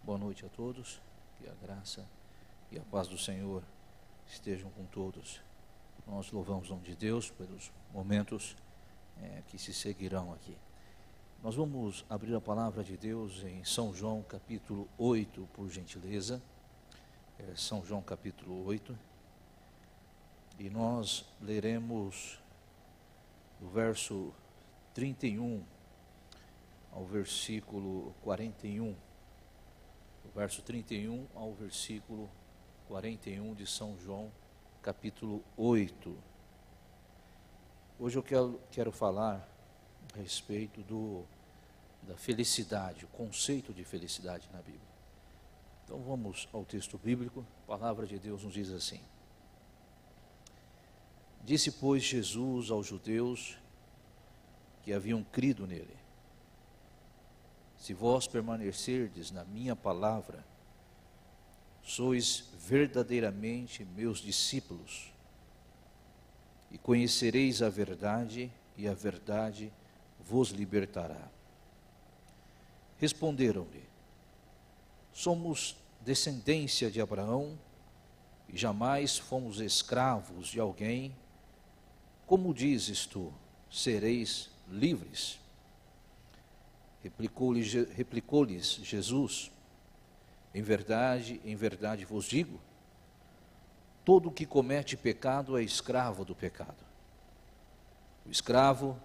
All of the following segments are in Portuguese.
Boa noite a todos, que a graça e a paz do Senhor estejam com todos. Nós louvamos o nome de Deus pelos momentos que se seguirão aqui. Nós vamos abrir a palavra de Deus em São João capítulo 8, por gentileza. São João capítulo 8. E nós leremos do verso 31 ao versículo 41. Do verso 31 ao versículo 41 de São João, capítulo 8. Hoje eu quero falar a respeito da felicidade, o conceito de felicidade na Bíblia. Então vamos ao texto bíblico. A palavra de Deus nos diz assim: Disse, pois, Jesus aos judeus que haviam crido nele: Se vós permanecerdes na minha palavra, sois verdadeiramente meus discípulos, e conhecereis a verdade, e a verdade vos libertará. Responderam-lhe: Somos descendência de Abraão, e jamais fomos escravos de alguém. Como dizes tu, sereis livres? Replicou-lhes Jesus: em verdade vos digo, todo o que comete pecado é escravo do pecado. O escravo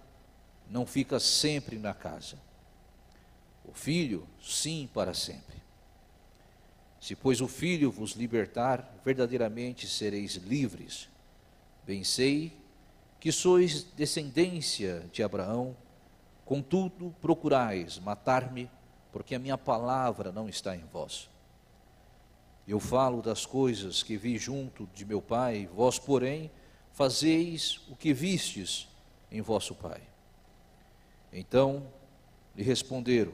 não fica sempre na casa, o filho, sim, para sempre. Se, pois, o filho vos libertar, verdadeiramente sereis livres. Bem sei que sois descendência de Abraão, contudo procurais matar-me, porque a minha palavra não está em vós. Eu falo das coisas que vi junto de meu pai, vós, porém, fazeis o que vistes em vosso pai. Então lhe responderam: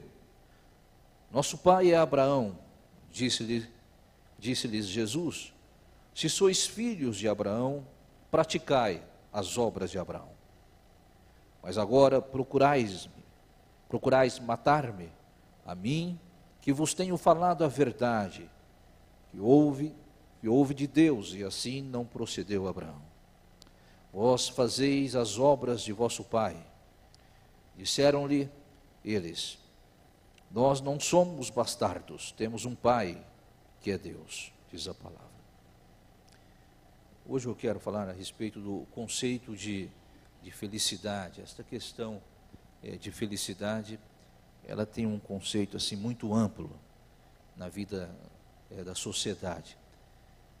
Nosso pai é Abraão. Disse-lhes Jesus: Se sois filhos de Abraão, praticai as obras de Abraão. Mas agora procurais matar-me, a mim, que vos tenho falado a verdade, que houve de Deus, e assim não procedeu Abraão. Vós fazeis as obras de vosso pai. Disseram-lhe eles: Nós não somos bastardos, temos um pai, que é Deus, diz a palavra. Hoje eu quero falar a respeito do conceito de felicidade. Esta questão de felicidade, ela tem um conceito assim muito amplo na vida da sociedade.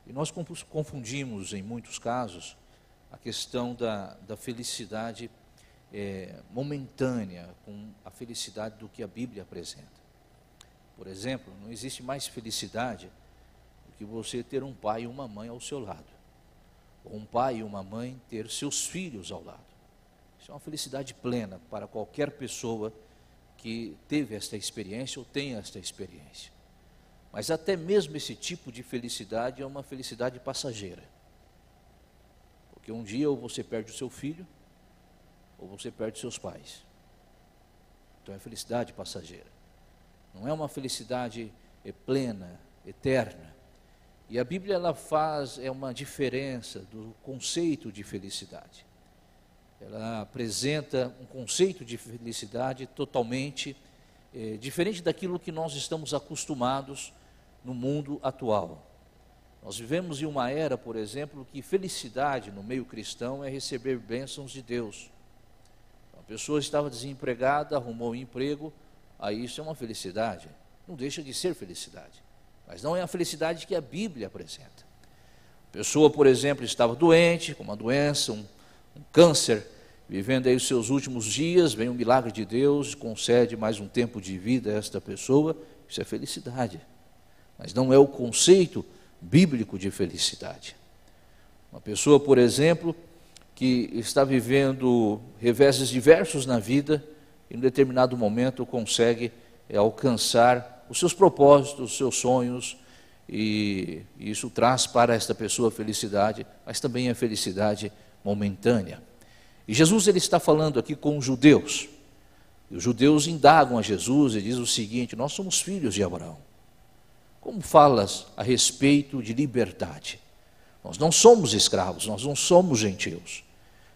E nós confundimos em muitos casos a questão da felicidade momentânea com a felicidade do que a Bíblia apresenta. Por exemplo, não existe mais felicidade do que você ter um pai e uma mãe ao seu lado, ou um pai e uma mãe ter seus filhos ao lado. Isso é uma felicidade plena para qualquer pessoa que teve esta experiência ou tem esta experiência. Mas até mesmo esse tipo de felicidade é uma felicidade passageira. Porque um dia ou você perde o seu filho, ou você perde seus pais. Então é felicidade passageira. Não é uma felicidade plena, eterna. E a Bíblia ela faz uma diferença do conceito de felicidade. Ela apresenta um conceito de felicidade totalmente diferente daquilo que nós estamos acostumados no mundo atual. Nós vivemos em uma era, por exemplo, que felicidade no meio cristão é receber bênçãos de Deus. A pessoa estava desempregada, arrumou um emprego, aí isso é uma felicidade. Não deixa de ser felicidade, mas não é a felicidade que a Bíblia apresenta. A pessoa, por exemplo, estava doente, com uma doença, um câncer, vivendo aí os seus últimos dias, vem um milagre de Deus, concede mais um tempo de vida a esta pessoa, isso é felicidade. Mas não é o conceito bíblico de felicidade. Uma pessoa, por exemplo, que está vivendo reveses diversos na vida, e em determinado momento consegue alcançar os seus propósitos, os seus sonhos, e isso traz para esta pessoa felicidade, mas também é felicidade momentânea. E Jesus ele está falando aqui com os judeus. E os judeus indagam a Jesus e dizem o seguinte: nós somos filhos de Abraão. como falas a respeito de liberdade? Nós não somos escravos, nós não somos gentios.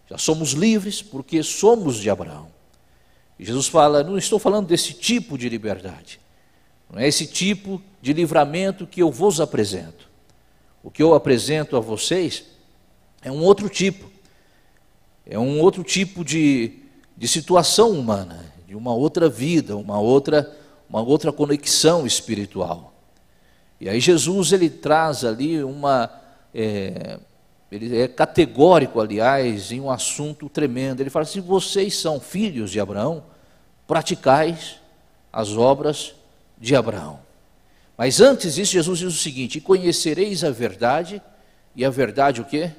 Já somos livres porque somos de Abraão. E Jesus fala, não estou falando desse tipo de liberdade. Não é esse tipo de livramento que eu vos apresento. O que eu apresento a vocês é um outro tipo. É um outro tipo de situação humana, de uma outra vida, uma outra conexão espiritual. E aí Jesus, ele traz ali ele é categórico, aliás, em um assunto tremendo. Ele fala, se vocês são filhos de Abraão, praticais as obras de Abraão. Mas antes disso, Jesus diz o seguinte, conhecereis a verdade, e a verdade o quê?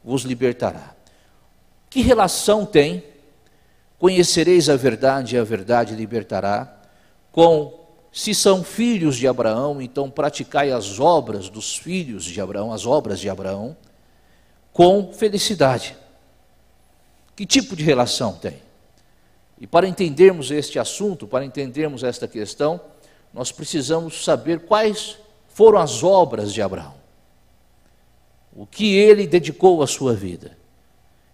Vos libertará. Que relação tem conhecereis a verdade e a verdade libertará, se são filhos de Abraão, então praticai as obras dos filhos de Abraão, as obras de Abraão, com felicidade. Que tipo de relação tem? E para entendermos este assunto, para entendermos esta questão, nós precisamos saber quais foram as obras de Abraão. O que ele dedicou à sua vida.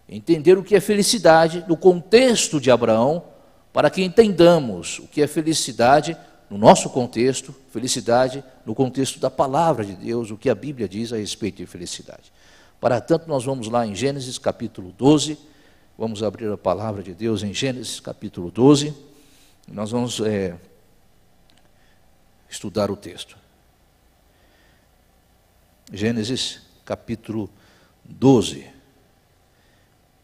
Entender o que é felicidade no contexto de Abraão, para que entendamos o que é felicidade no nosso contexto, felicidade no contexto da palavra de Deus, o que a Bíblia diz a respeito de felicidade. Para tanto, nós vamos lá em Gênesis capítulo 12, vamos abrir a palavra de Deus em Gênesis capítulo 12, e nós vamos estudar o texto. Gênesis capítulo 12.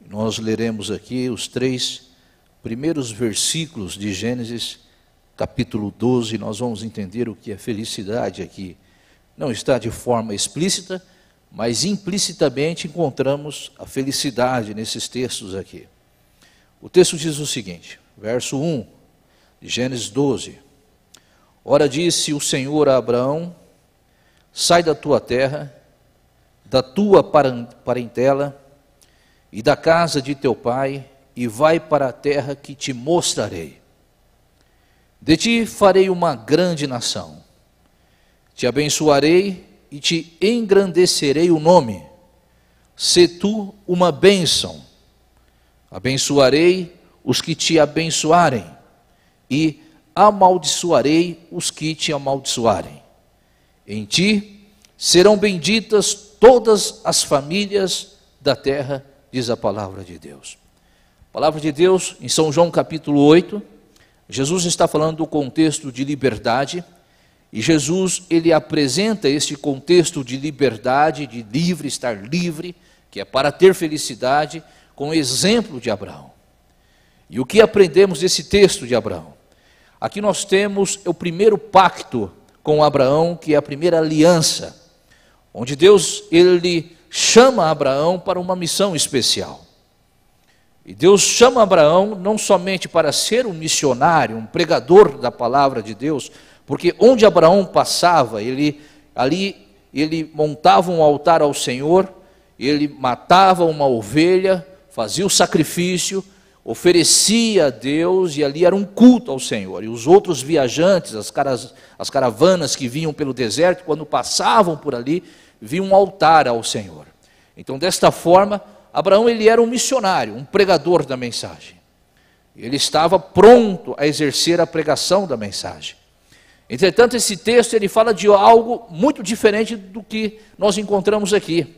Nós leremos aqui os 3 primeiros versículos de Gênesis capítulo 12, nós vamos entender o que é felicidade aqui. Não está de forma explícita, mas implicitamente encontramos a felicidade nesses textos aqui. O texto diz o seguinte, verso 1 de Gênesis 12. Ora disse o Senhor a Abraão, sai da tua terra, da tua parentela e da casa de teu pai, e vai para a terra que te mostrarei. De ti farei uma grande nação, te abençoarei e te engrandecerei o nome. Sê tu uma bênção, abençoarei os que te abençoarem, e amaldiçoarei os que te amaldiçoarem. Em ti serão benditas todas as famílias da terra, diz a palavra de Deus. A palavra de Deus, em São João capítulo 8, Jesus está falando do contexto de liberdade, e Jesus, ele apresenta este contexto de liberdade, de livre, estar livre, que é para ter felicidade, com o exemplo de Abraão. E o que aprendemos desse texto de Abraão? Aqui nós temos o primeiro pacto com Abraão, que é a primeira aliança, onde Deus, ele chama Abraão para uma missão especial. E Deus chama Abraão não somente para ser um missionário, um pregador da palavra de Deus, porque onde Abraão passava, ele montava um altar ao Senhor, ele matava uma ovelha, fazia o sacrifício, oferecia a Deus, e ali era um culto ao Senhor. E os outros viajantes, as caravanas que vinham pelo deserto, quando passavam por ali, viam um altar ao Senhor. Então, desta forma, Abraão, ele era um missionário, um pregador da mensagem. Ele estava pronto a exercer a pregação da mensagem. Entretanto, esse texto, ele fala de algo muito diferente do que nós encontramos aqui.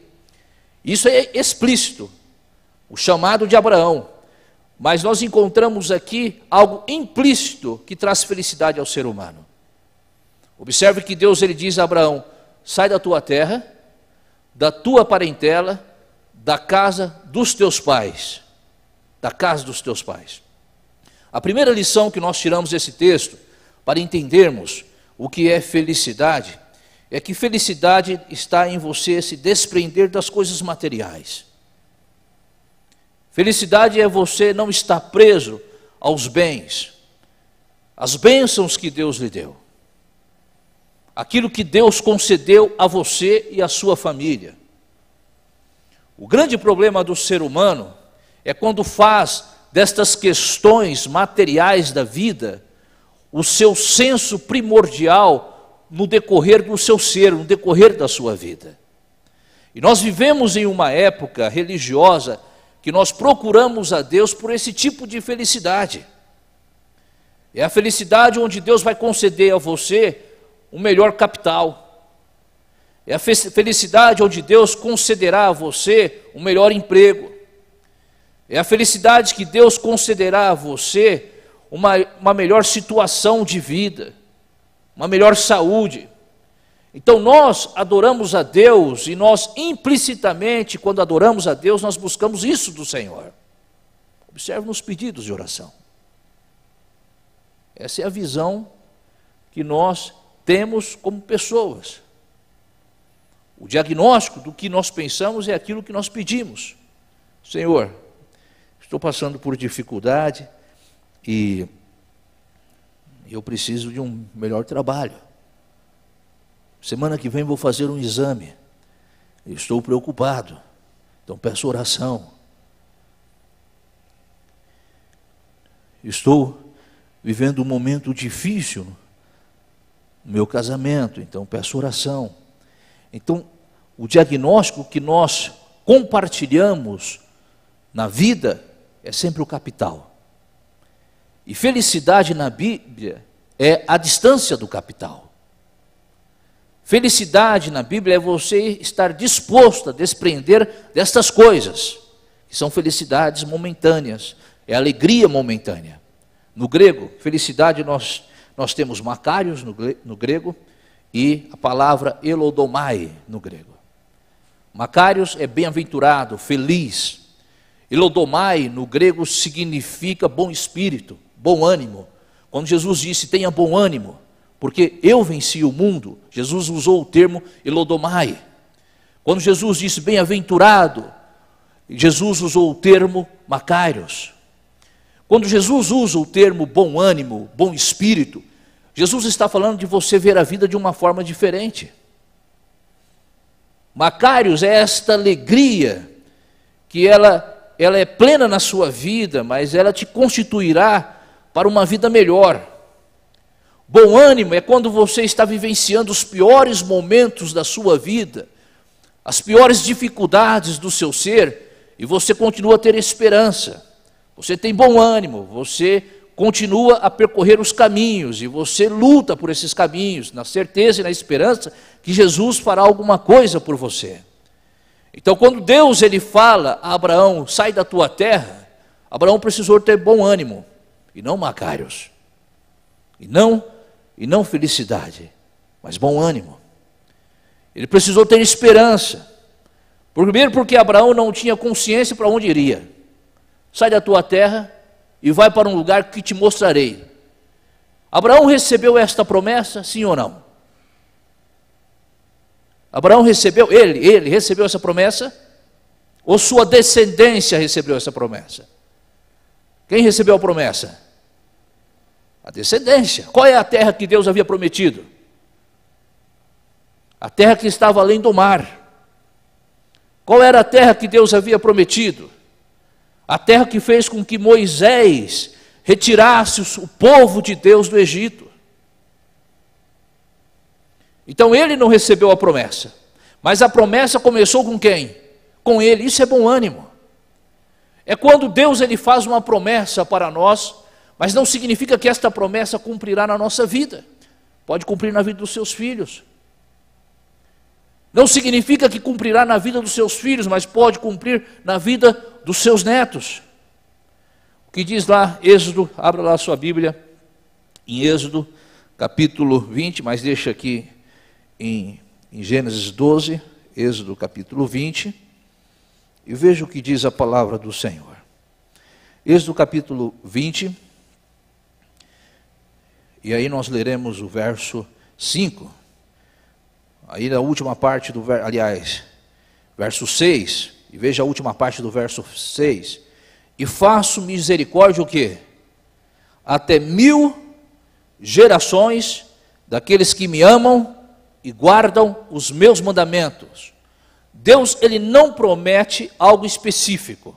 Isso é explícito, o chamado de Abraão. Mas nós encontramos aqui algo implícito que traz felicidade ao ser humano. Observe que Deus, ele diz a Abraão, sai da tua terra, da tua parentela, da casa dos teus pais. Da casa dos teus pais. A primeira lição que nós tiramos desse texto, para entendermos o que é felicidade, é que felicidade está em você se desprender das coisas materiais. Felicidade é você não estar preso aos bens, às bênçãos que Deus lhe deu, aquilo que Deus concedeu a você e à sua família. O grande problema do ser humano é quando faz destas questões materiais da vida o seu senso primordial no decorrer do seu ser, no decorrer da sua vida. E nós vivemos em uma época religiosa que nós procuramos a Deus por esse tipo de felicidade. É a felicidade onde Deus vai conceder a você o melhor capital. É a felicidade onde Deus concederá a você o melhor emprego. É a felicidade que Deus concederá a você uma melhor situação de vida, uma melhor saúde. Então nós adoramos a Deus e nós implicitamente, quando adoramos a Deus, nós buscamos isso do Senhor. Observe nos pedidos de oração. Essa é a visão que nós temos como pessoas. O diagnóstico do que nós pensamos é aquilo que nós pedimos. Senhor, estou passando por dificuldade e eu preciso de um melhor trabalho. Semana que vem vou fazer um exame. Estou preocupado. Então peço oração. Estou vivendo um momento difícil no meu casamento, então peço oração. Então, o diagnóstico que nós compartilhamos na vida é sempre o capital. E felicidade na Bíblia é a distância do capital. Felicidade na Bíblia é você estar disposto a desprender destas coisas, que são felicidades momentâneas, é alegria momentânea. No grego, felicidade nós temos makarios no grego e a palavra elodomai no grego. Makarios é bem-aventurado, feliz. Elodomai no grego significa bom espírito, bom ânimo. Quando Jesus disse tenha bom ânimo, porque eu venci o mundo, Jesus usou o termo elodomai. Quando Jesus disse bem-aventurado, Jesus usou o termo makarios. Quando Jesus usa o termo bom ânimo, bom espírito, Jesus está falando de você ver a vida de uma forma diferente. Makarios é esta alegria que ela é plena na sua vida, mas ela te constituirá para uma vida melhor. Bom ânimo é quando você está vivenciando os piores momentos da sua vida, as piores dificuldades do seu ser, e você continua a ter esperança. Você tem bom ânimo, você continua a percorrer os caminhos, e você luta por esses caminhos, na certeza e na esperança que Jesus fará alguma coisa por você. Então quando Deus ele fala a Abraão, sai da tua terra, Abraão precisou ter bom ânimo, e não makarios, e não felicidade, mas bom ânimo. Ele precisou ter esperança, primeiro porque Abraão não tinha consciência para onde iria. Sai da tua terra e vai para um lugar que te mostrarei. Abraão recebeu esta promessa, sim ou não? Abraão recebeu, ele recebeu essa promessa? Ou sua descendência recebeu essa promessa? Quem recebeu a promessa? A descendência. Qual é a terra que Deus havia prometido? A terra que estava além do mar. Qual era a terra que Deus havia prometido? A terra que fez com que Moisés retirasse o povo de Deus do Egito. Então ele não recebeu a promessa, mas a promessa começou com quem? Com ele. Isso é bom ânimo. É quando Deus ele faz uma promessa para nós, mas não significa que esta promessa cumprirá na nossa vida. Pode cumprir na vida dos seus filhos. Não significa que cumprirá na vida dos seus filhos, mas pode cumprir na vida dos seus netos. O que diz lá, Êxodo, abra lá a sua Bíblia, em Êxodo, capítulo 20, mas deixa aqui em Gênesis 12, Êxodo capítulo 20, e veja o que diz a palavra do Senhor. Êxodo capítulo 20, e aí nós leremos o verso 5. Aí na última parte do verso, aliás, verso 6, e veja a última parte do verso 6. E faço misericórdia o quê? Até 1000 gerações daqueles que me amam e guardam os meus mandamentos. Deus, ele não promete algo específico.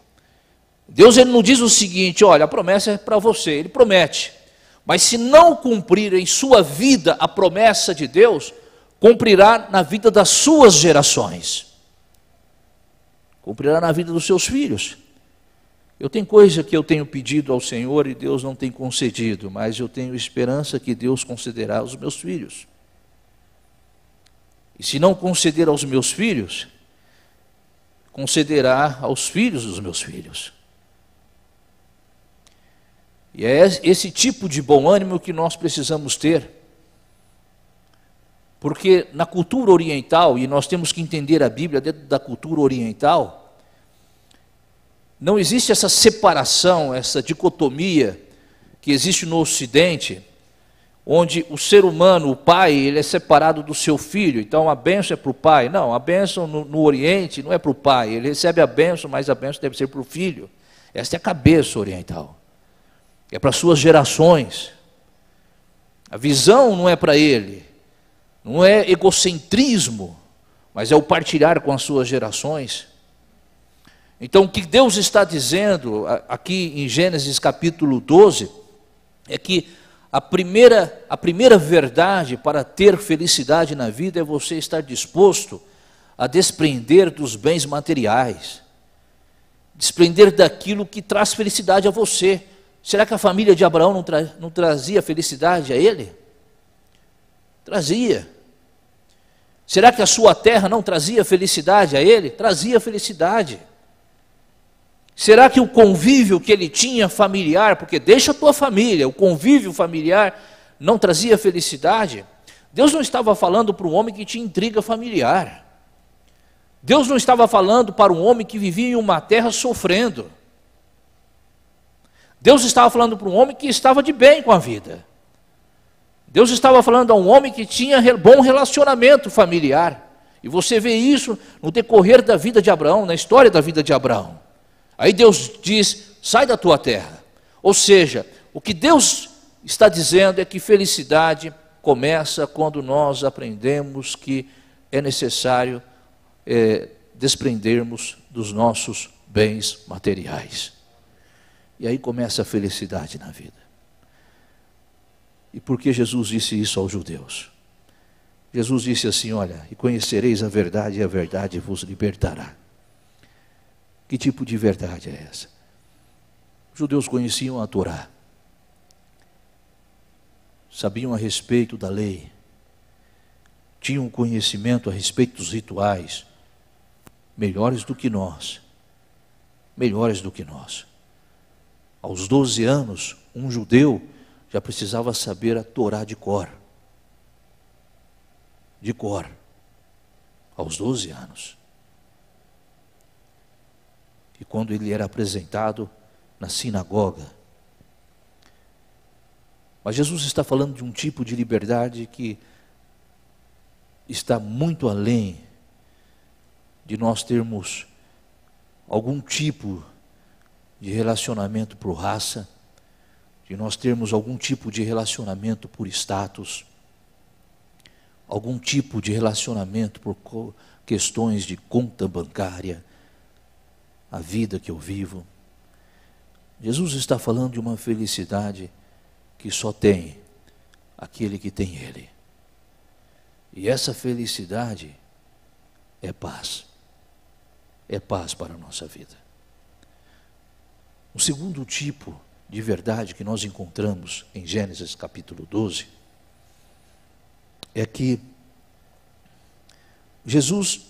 Deus, ele não diz o seguinte, olha, a promessa é para você, ele promete. Mas se não cumprir em sua vida a promessa de Deus, cumprirá na vida das suas gerações. Cumprirá na vida dos seus filhos. Eu tenho coisa que eu tenho pedido ao Senhor e Deus não tem concedido, mas eu tenho esperança que Deus concederá aos meus filhos. E se não conceder aos meus filhos, concederá aos filhos dos meus filhos. E é esse tipo de bom ânimo que nós precisamos ter. Porque na cultura oriental, e nós temos que entender a Bíblia dentro da cultura oriental, não existe essa separação, essa dicotomia que existe no Ocidente, onde o ser humano, o pai, ele é separado do seu filho, então a bênção é para o pai. Não, a bênção no Oriente não é para o pai, ele recebe a bênção, mas a bênção deve ser para o filho. Essa é a cabeça oriental, é para as suas gerações. A visão não é para ele, não é egocentrismo, mas é o partilhar com as suas gerações. Então, o que Deus está dizendo aqui em Gênesis capítulo 12 é que a primeira verdade para ter felicidade na vida é você estar disposto a desprender dos bens materiais, desprender daquilo que traz felicidade a você. Será que a família de Abraão não trazia felicidade a ele? Trazia. Será que a sua terra não trazia felicidade a ele? Trazia felicidade. Será que o convívio que ele tinha familiar, porque deixa a tua família, o convívio familiar não trazia felicidade? Deus não estava falando para um homem que tinha intriga familiar. Deus não estava falando para um homem que vivia em uma terra sofrendo. Deus estava falando para um homem que estava de bem com a vida. Deus estava falando a um homem que tinha bom relacionamento familiar. E você vê isso no decorrer da vida de Abraão, na história da vida de Abraão. Aí Deus diz, sai da tua terra. Ou seja, o que Deus está dizendo é que felicidade começa quando nós aprendemos que é necessário desprendermos dos nossos bens materiais. E aí começa a felicidade na vida. E por que Jesus disse isso aos judeus? Jesus disse assim, olha, e conhecereis a verdade e a verdade vos libertará. Que tipo de verdade é essa? Os judeus conheciam a Torá, sabiam a respeito da lei, tinham conhecimento a respeito dos rituais, melhores do que nós, melhores do que nós. Aos 12 anos, um judeu já precisava saber a Torá de cor. De cor, aos 12 anos. E quando ele era apresentado na sinagoga. Mas Jesus está falando de um tipo de liberdade que está muito além de nós termos algum tipo de relacionamento por raça, de nós termos algum tipo de relacionamento por status, algum tipo de relacionamento por questões de conta bancária, a vida que eu vivo. Jesus está falando de uma felicidade que só tem aquele que tem Ele. E essa felicidade é paz. É paz para a nossa vida. O segundo tipo de verdade que nós encontramos em Gênesis capítulo 12 é que Jesus,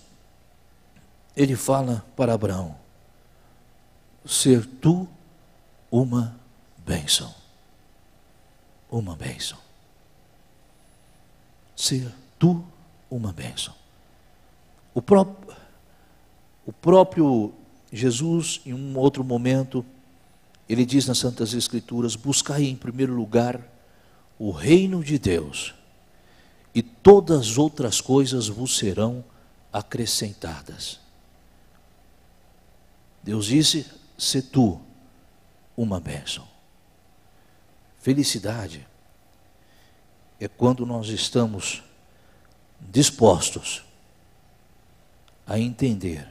ele fala para Abraão, ser tu uma bênção. Uma bênção. Ser tu uma bênção. O próprio Jesus, em um outro momento, ele diz nas Santas Escrituras, buscai em primeiro lugar o reino de Deus, e todas as outras coisas vos serão acrescentadas. Deus disse, se tu uma bênção. Felicidade é quando nós estamos dispostos a entender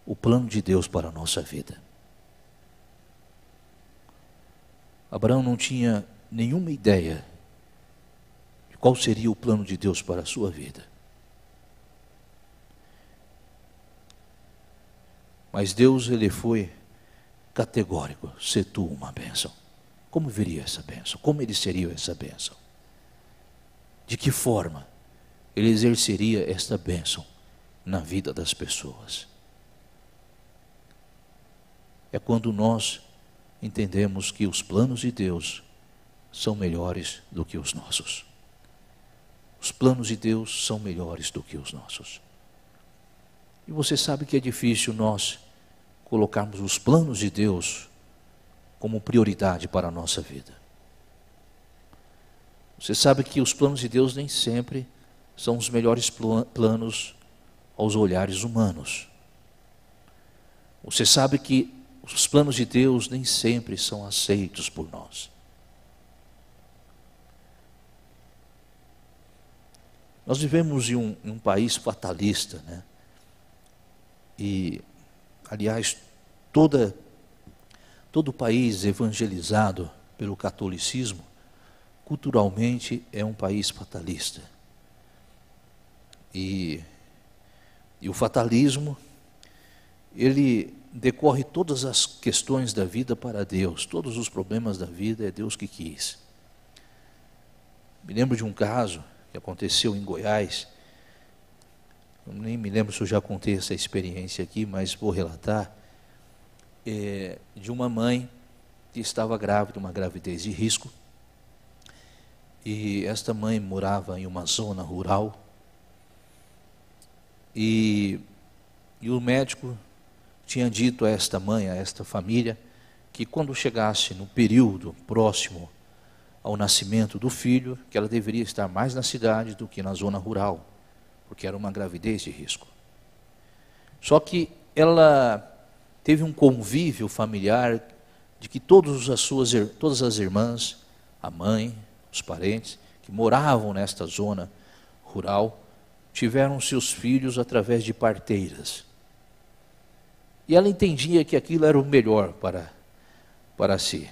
o plano de Deus para a nossa vida. Abraão não tinha nenhuma ideia de qual seria o plano de Deus para a sua vida. Mas Deus, Ele foi categórico: se tu uma bênção. Como viria essa bênção? Como Ele seria essa bênção? De que forma Ele exerceria esta bênção na vida das pessoas? É quando nós entendemos que os planos de Deus são melhores do que os nossos. Os planos de Deus são melhores do que os nossos. E você sabe que é difícil nós colocarmos os planos de Deus como prioridade para a nossa vida. Você sabe que os planos de Deus nem sempre são os melhores planos aos olhares humanos. Você sabe que os planos de Deus nem sempre são aceitos por nós. Nós vivemos em um país fatalista, né? E, aliás, todo o país evangelizado pelo catolicismo, culturalmente é um país fatalista. E o fatalismo, ele decorre todas as questões da vida para Deus, todos os problemas da vida é Deus que quis. Me lembro de um caso que aconteceu em Goiás. Eu nem me lembro se eu já contei essa experiência aqui, mas vou relatar, de uma mãe que estava grávida, uma gravidez de risco, e esta mãe morava em uma zona rural, e o médico tinha dito a esta mãe, a esta família, que quando chegasse no período próximo ao nascimento do filho, que ela deveria estar mais na cidade do que na zona rural, porque era uma gravidez de risco. Só que ela teve um convívio familiar de que todas as irmãs, a mãe, os parentes, que moravam nesta zona rural, tiveram seus filhos através de parteiras. E ela entendia que aquilo era o melhor para si.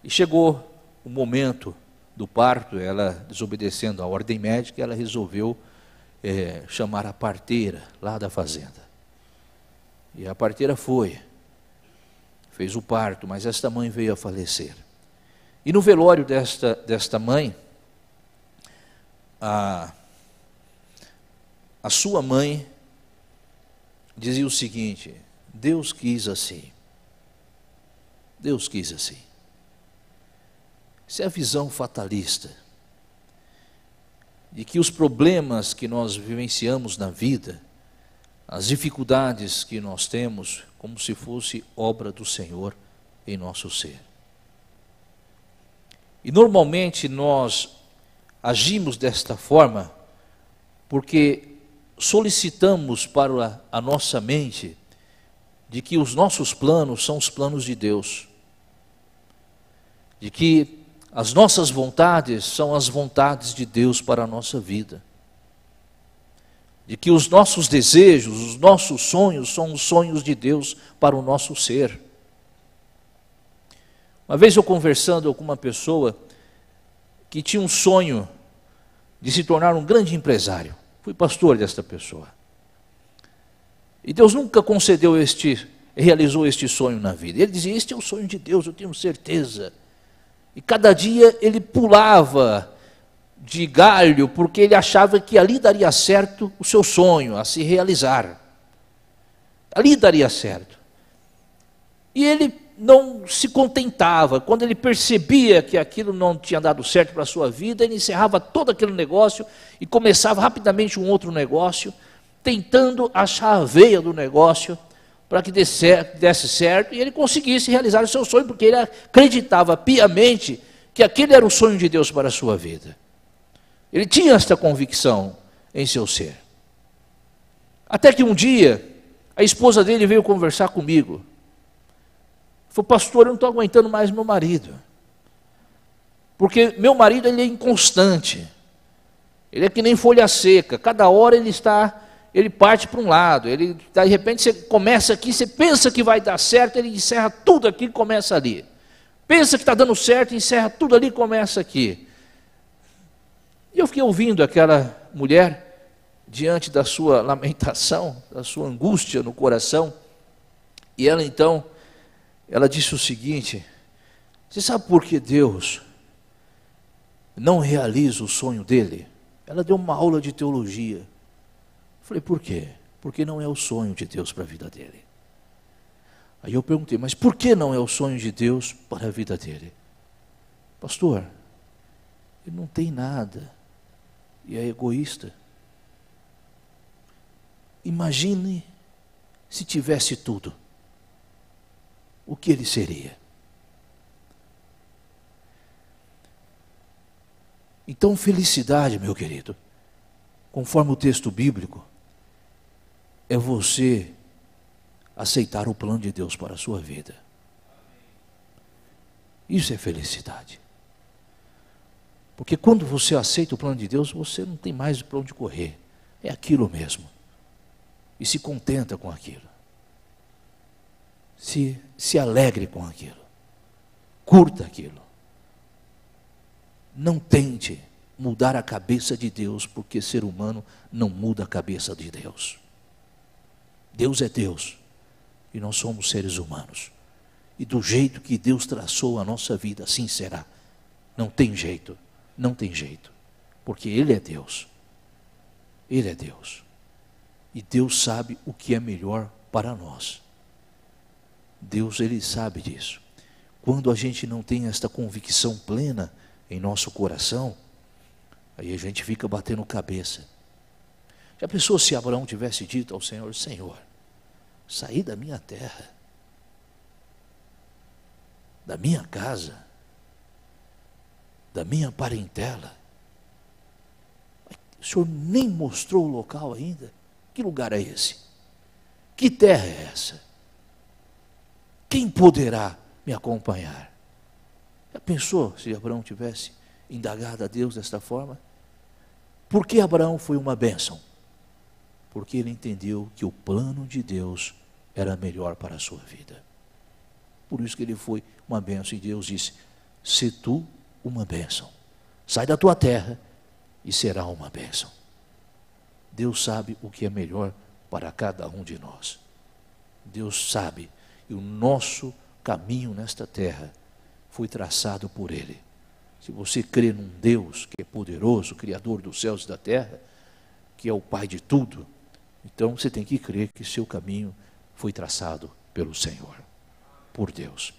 E chegou o momento do parto, ela desobedecendo a ordem médica, ela resolveu chamar a parteira lá da fazenda. E a parteira fez o parto, mas esta mãe veio a falecer. E no velório desta mãe, a sua mãe dizia o seguinte: Deus quis assim. Deus quis assim. Essa é a visão fatalista de que os problemas que nós vivenciamos na vida, as dificuldades que nós temos, como se fosse obra do Senhor em nosso ser. E normalmente nós agimos desta forma porque solicitamos para a nossa mente de que os nossos planos são os planos de Deus, de que as nossas vontades são as vontades de Deus para a nossa vida, de que os nossos desejos, os nossos sonhos são os sonhos de Deus para o nosso ser. Uma vez eu conversando com uma pessoa que tinha um sonho de se tornar um grande empresário, fui pastor desta pessoa. E Deus nunca realizou este sonho na vida. Ele dizia: este é o sonho de Deus, eu tenho certeza. E cada dia ele pulava de galho, porque ele achava que ali daria certo o seu sonho a se realizar. Ali daria certo. E ele não se contentava. Quando ele percebia que aquilo não tinha dado certo para a sua vida, ele encerrava todo aquele negócio e começava rapidamente um outro negócio, tentando achar a veia do negócio para que desse certo e ele conseguisse realizar o seu sonho, porque ele acreditava piamente que aquele era o sonho de Deus para a sua vida. Ele tinha esta convicção em seu ser. Até que um dia, a esposa dele veio conversar comigo. Falou: pastor, eu não estou aguentando mais meu marido. Porque meu marido, ele é inconstante. Ele é que nem folha seca. Cada hora ele parte para um lado. De repente você começa aqui, você pensa que vai dar certo, ele encerra tudo aqui e começa ali. Pensa que está dando certo, encerra tudo ali e começa aqui. E eu fiquei ouvindo aquela mulher, diante da sua lamentação, da sua angústia no coração, e ela então, ela disse o seguinte: você sabe por que Deus não realiza o sonho dele? Ela deu uma aula de teologia. Eu falei, por quê? Porque não é o sonho de Deus para a vida dele. Aí eu perguntei, mas por que não é o sonho de Deus para a vida dele? Pastor, ele não tem nada e é egoísta. Imagine se tivesse tudo, o que ele seria? Então, felicidade, meu querido, conforme o texto bíblico, é você aceitar o plano de Deus para a sua vida. Isso é felicidade. Porque quando você aceita o plano de Deus, você não tem mais para onde correr. É aquilo mesmo. E se contenta com aquilo. Se alegre com aquilo. Curta aquilo. Não tente mudar a cabeça de Deus, porque ser humano não muda a cabeça de Deus. Deus é Deus e nós somos seres humanos. E do jeito que Deus traçou a nossa vida, assim será. Não tem jeito, não tem jeito. Porque Ele é Deus. Ele é Deus. E Deus sabe o que é melhor para nós. Deus, Ele sabe disso. Quando a gente não tem esta convicção plena em nosso coração, aí a gente fica batendo cabeça. Já pensou se Abraão tivesse dito ao Senhor: Senhor, saí da minha terra, da minha casa, da minha parentela. O Senhor nem mostrou o local ainda. Que lugar é esse? Que terra é essa? Quem poderá me acompanhar? Já pensou se Abraão tivesse indagado a Deus desta forma? Por que Abraão foi uma bênção? Porque ele entendeu que o plano de Deus era melhor para a sua vida. Por isso que ele foi uma bênção. E Deus disse: se tu uma bênção, sai da tua terra e será uma bênção. Deus sabe o que é melhor para cada um de nós. Deus sabe, e o nosso caminho nesta terra foi traçado por Ele. Se você crê num Deus que é poderoso, Criador dos céus e da terra, que é o Pai de tudo, então você tem que crer que seu caminho foi traçado pelo Senhor, por Deus.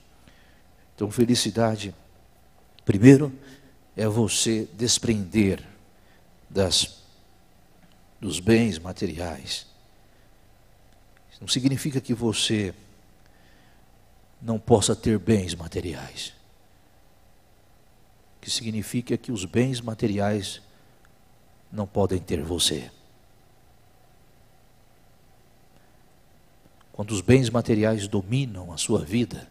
Então, felicidade, primeiro, é você desprender dos bens materiais. Não significa que você não possa ter bens materiais. O que significa que os bens materiais não podem ter você. Quando os bens materiais dominam a sua vida,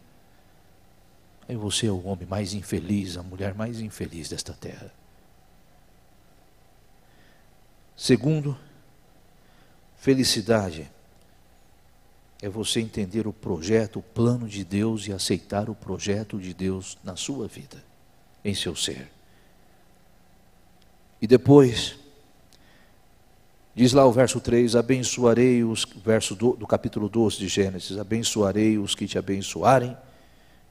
aí você é o homem mais infeliz, a mulher mais infeliz desta terra. Segundo, felicidade é você entender o projeto, o plano de Deus e aceitar o projeto de Deus na sua vida, em seu ser. E depois, diz lá o verso 3, abençoarei os, verso do capítulo 12 de Gênesis, abençoarei os que te abençoarem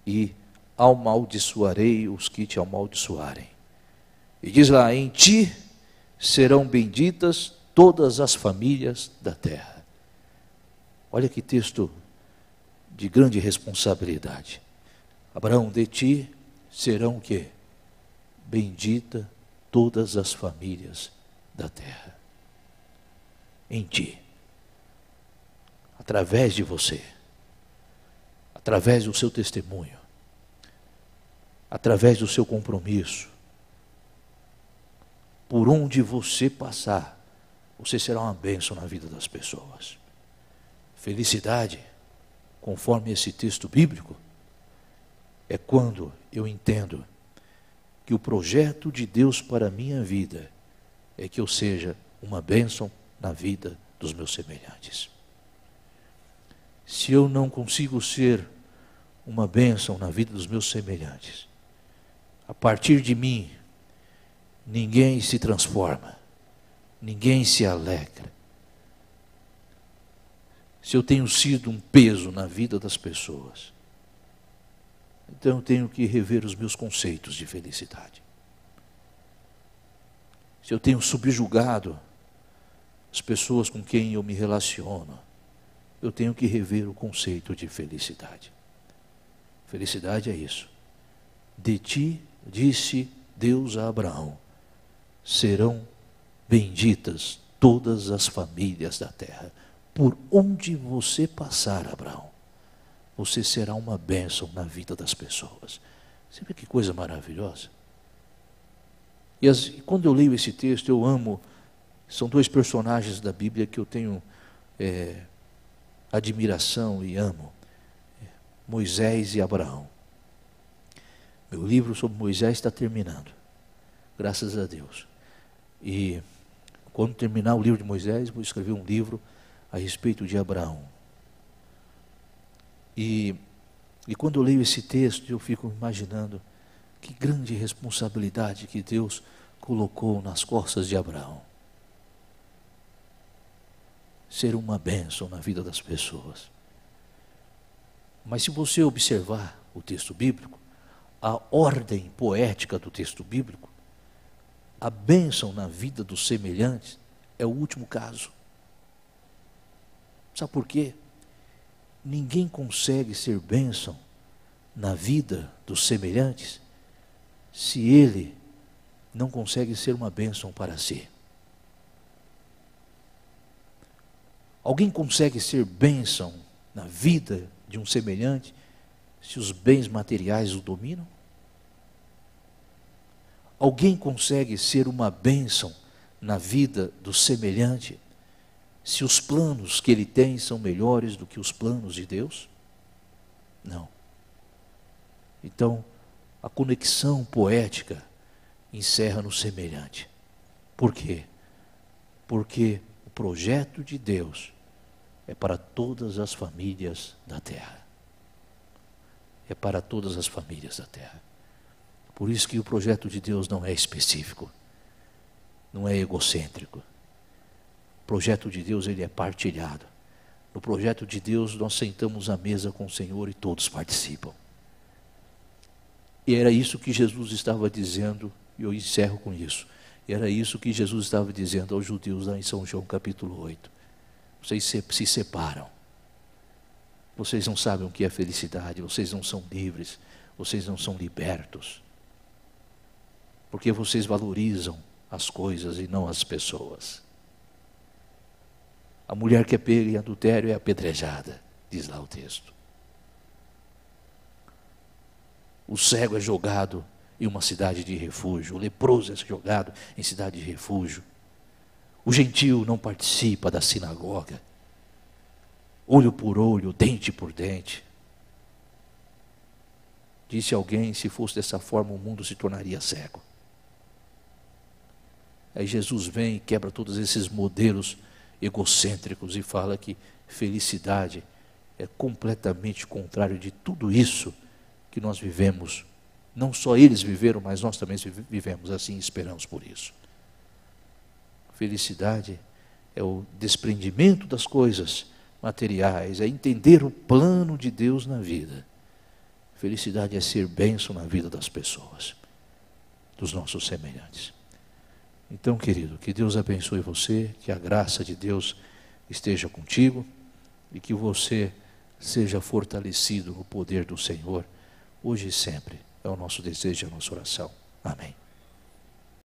e amaldiçoarei os que te amaldiçoarem. E diz lá, em ti serão benditas todas as famílias da terra. Olha que texto de grande responsabilidade. Abraão, de ti serão o quê? Bendita todas as famílias da terra. Em ti. Através de você. Através do seu testemunho. Através do seu compromisso. Por onde você passar, você será uma bênção na vida das pessoas. Felicidade, conforme esse texto bíblico, é quando eu entendo que o projeto de Deus para a minha vida é que eu seja uma bênção na vida dos meus semelhantes. Se eu não consigo ser uma bênção na vida dos meus semelhantes. A partir de mim, ninguém se transforma, ninguém se alegra. Se eu tenho sido um peso na vida das pessoas, então eu tenho que rever os meus conceitos de felicidade. Se eu tenho subjugado as pessoas com quem eu me relaciono, eu tenho que rever o conceito de felicidade. Felicidade é isso. De ti, disse Deus a Abraão, serão benditas todas as famílias da terra. Por onde você passar, Abraão, você será uma bênção na vida das pessoas. Você vê que coisa maravilhosa? E quando eu leio esse texto, eu amo. São dois personagens da Bíblia que eu tenho admiração e amo. Moisés e Abraão. Meu livro sobre Moisés está terminando, graças a Deus. E quando terminar o livro de Moisés, vou escrever um livro a respeito de Abraão. E quando eu leio esse texto, eu fico imaginando que grande responsabilidade que Deus colocou nas costas de Abraão. Ser uma bênção na vida das pessoas. Mas se você observar o texto bíblico, a ordem poética do texto bíblico, a bênção na vida dos semelhantes é o último caso. Sabe por quê? Ninguém consegue ser bênção na vida dos semelhantes se ele não consegue ser uma bênção para si. Alguém consegue ser bênção na vida de um semelhante se os bens materiais o dominam? Alguém consegue ser uma bênção na vida do semelhante se os planos que ele tem são melhores do que os planos de Deus? Não. Então, a conexão poética encerra no semelhante. Por quê? Porque o projeto de Deus é para todas as famílias da terra. É para todas as famílias da terra. Por isso que o projeto de Deus não é específico, não é egocêntrico. O projeto de Deus, ele é partilhado. No projeto de Deus, nós sentamos à mesa com o Senhor e todos participam. E era isso que Jesus estava dizendo, e eu encerro com isso. Era isso que Jesus estava dizendo aos judeus lá em São João capítulo 8. Vocês se separam. Vocês não sabem o que é felicidade, vocês não são livres, vocês não são libertos. Porque vocês valorizam as coisas e não as pessoas. A mulher que é pega em adultério é apedrejada, diz lá o texto. O cego é jogado em uma cidade de refúgio, o leproso é jogado em cidade de refúgio. O gentio não participa da sinagoga. Olho por olho, dente por dente. Disse alguém, se fosse dessa forma o mundo se tornaria cego. Aí Jesus vem e quebra todos esses modelos egocêntricos e fala que felicidade é completamente contrário de tudo isso que nós vivemos. Não só eles viveram, mas nós também vivemos assim e esperamos por isso. Felicidade é o desprendimento das coisas materiais, é entender o plano de Deus na vida. Felicidade é ser bênção na vida das pessoas, dos nossos semelhantes. Então, querido, que Deus abençoe você, que a graça de Deus esteja contigo e que você seja fortalecido no poder do Senhor, hoje e sempre. É o nosso desejo e a nossa oração. Amém.